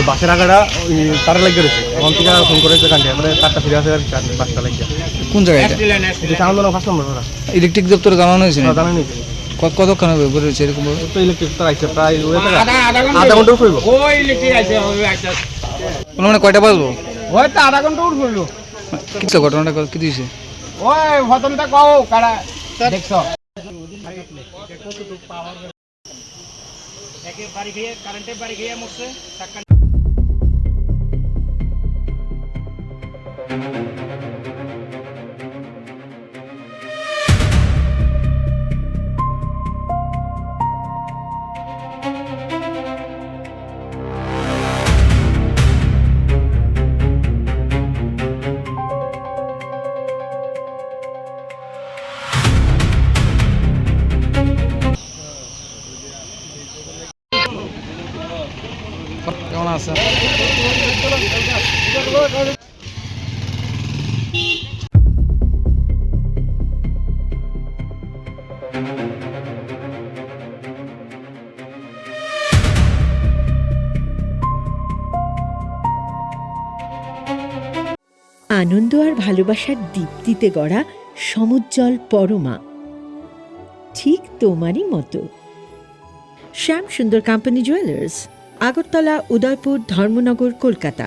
বাসের আগাটা ওই তারা লাগিয়ে রয়েছে, এখন থেকে ফোন করেছে কান্টে, এবারে তারটা ফিরে আসে আর কি, বাসটা লাগিয়ে। কোন জায়গায় এটা? এটা চাঁদনা 5 নম্বর ওরা ইলেকট্রিক দপ্তরে জানানো হয়েছে না? জানা নেই কতক্ষণ হবে রয়েছে এরকম? তো ইলেকট্রিক তার আইছে প্রায় আধা ঘন্টা উঠবো। ওই ইলেকট্রিক আছে মানে কয়টা বাজবো? ওই তো আধা ঘন্টা উঠবো। কিছু ঘটনাটা কি দিয়েছে? ওই প্রথমটা কও কারা দেখছো একে বাড়ি গিয়ে কারেন্টে বাড়ি গিয়ে মরছে। কেমন আছে? আনন্দ আর ভালোবাসার দীপ্তিতে গড়া সমুজ্জ্বল পরমা, ঠিক তোমারই মতো। শ্যাম সুন্দর কোম্পানি জুয়েলার্স, আগরতলা, উদয়পুর, ধর্মনগর, কলকাতা।